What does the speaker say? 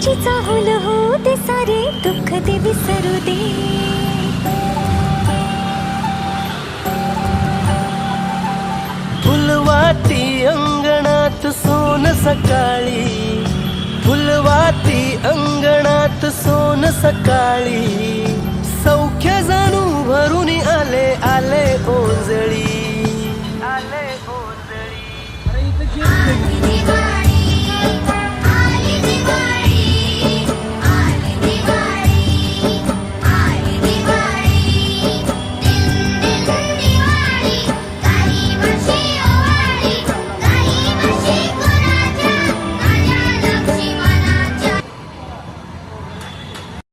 तुझी चाहूल हो दे, सारे दुःख दे विसरू दे. फुलवाती अंगणात सोन सकाळी, फुलवाती अंगणात सोन सकाळी.